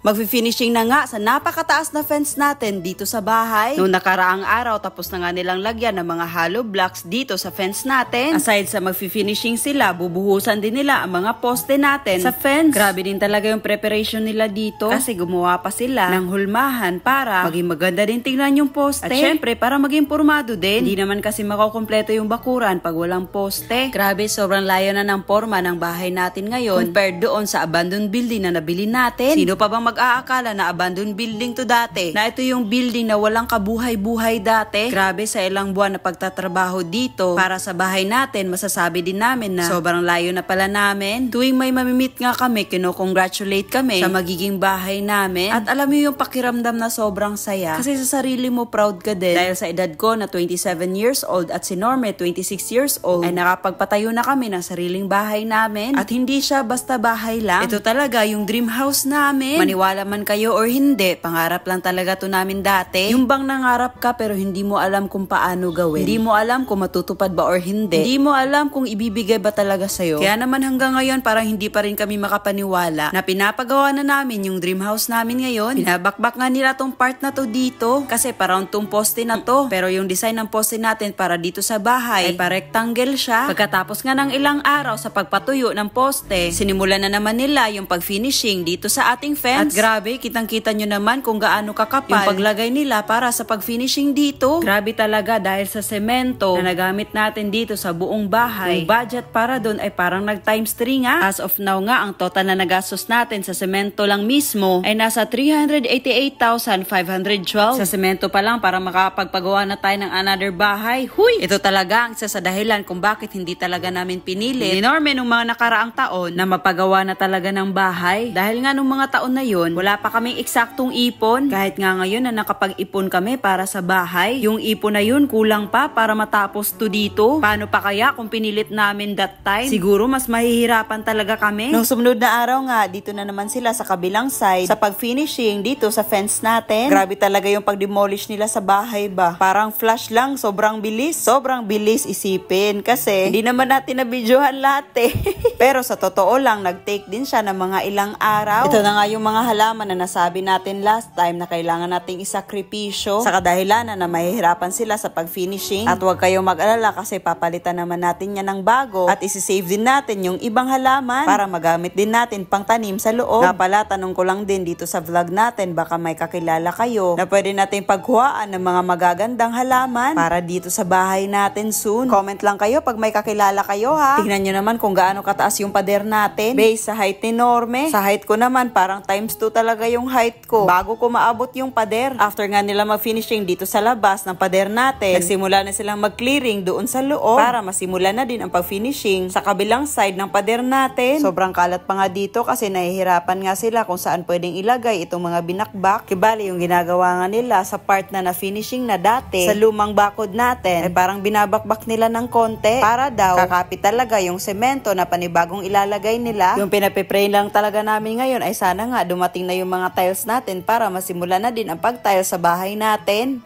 Magfi-finishing na nga sa napakataas na fence natin dito sa bahay. Noong nakaraang araw, tapos na nga nilang lagyan ng mga hollow blocks dito sa fence natin. Aside sa magfi-finishing sila, bubuhusan din nila ang mga poste natin sa fence. Grabe din talaga yung preparation nila dito kasi gumawa pa sila ng hulmahan para maging maganda din tingnan yung poste. At syempre, para maging pormado din. Hindi naman kasi makukumpleto yung bakuran pag walang poste. Grabe, sobrang layo na ng forma ng bahay natin ngayon compared doon sa abandoned building na nabili natin. Sino pa bang mag-aakala na abandoned building to dati? Na ito yung building na walang kabuhay-buhay dati? Grabe, sa ilang buwan na pagtatrabaho dito para sa bahay natin, masasabi din namin na sobrang layo na pala namin. Tuwing may mamimit nga kami, kino-congratulate kami sa magiging bahay namin. At alam mo yung pakiramdam na sobrang saya. Kasi sa sarili mo proud ka din. Dahil sa edad ko na 27 years old at si Norme 26 years old, ay nakapagpatayo na kami ng sariling bahay namin. At hindi siya basta bahay lang. Ito talaga yung dream house namin. Maniwala man kayo or hindi, pangarap lang talaga to namin dati. Yung bang nangarap ka pero hindi mo alam kung paano gawin. Hindi mo alam kung matutupad ba or hindi. Hindi mo alam kung ibibigay ba talaga sa'yo. Kaya naman hanggang ngayon parang hindi pa rin kami makapaniwala na pinapagawa na namin yung dream house namin ngayon. Pinabakbak nga nila tong part na to dito kasi parang tong poste na to. Pero yung design ng poste natin para dito sa bahay ay pa-rectangle siya. Pagkatapos nga ng ilang araw sa pagpatuyo ng poste, sinimulan na naman nila yung pag-finishing dito sa ating fence. At grabe, kitang-kita nyo naman kung gaano kakapal yung paglagay nila para sa pag-finishing dito. Grabe talaga dahil sa semento na nagamit natin dito sa buong bahay. Yung budget para doon ay parang nag-times 3 nga. As of now nga, ang total na nagastos natin sa semento lang mismo ay nasa 388,512. Sa semento pa lang para makapagpagawa na tayo ng another bahay. Huy! Ito talaga ang isa sa dahilan kung bakit hindi talaga namin pinili ni Norme nung mga nakaraang taon na mapagawa na talaga ng bahay. Dahil nga nung mga taon na yun, wala pa kaming eksaktong ipon. Kahit nga ngayon na nakapag-ipon kami para sa bahay, yung ipon na yun kulang pa para matapos to dito. Paano pa kaya kung pinilit namin that time? Siguro mas mahihirapan talaga kami. Nung sumunod na araw nga, dito na naman sila sa kabilang side sa pag-finishing dito sa fence natin. Grabe talaga yung pag-demolish nila sa bahay ba. Parang flash lang, sobrang bilis. Sobrang bilis isipin kasi hindi naman natin nabidyohan lahat eh. Pero sa totoo lang, nag-take din siya ng mga ilang araw. Ito na nga yung mga halaman na nasabi natin last time na kailangan nating isakripisyo sa kadahilanan na mahihirapan sila sa pag-finishing. At huwag kayong mag-alala kasi papalitan naman natin yan ng bago at isi-save din natin yung ibang halaman para magamit din natin pang tanim sa loob. Nga pala, tanong ko lang din dito sa vlog natin, baka may kakilala kayo na pwede natin pagkuhaan ng mga magagandang halaman para dito sa bahay natin soon. Comment lang kayo pag may kakilala kayo ha. Tingnan nyo naman kung gaano kataas yung pader natin based sa height ni Norme. Sa height ko naman parang times 2 talaga yung height ko bago ko maabot yung pader. After nga nila mag-finishing dito sa labas ng pader natin, nagsimula na silang mag-clearing doon sa loob para masimula na din ang pag-finishing sa kabilang side ng pader natin. Sobrang kalat pa nga dito kasi nahihirapan nga sila kung saan pwedeng ilagay itong mga binakbak. Kibali yung ginagawa nga nila sa part na na-finishing na dati sa lumang bakod natin ay parang binabakbak nila ng konti para daw kakapit talaga yung semento na panibagong ilalagay nila. Yung pinapipray lang talaga namin ngayon ay sana nga dumating na yung mga tiles natin para masimula na din ang pag-tiles sa bahay natin.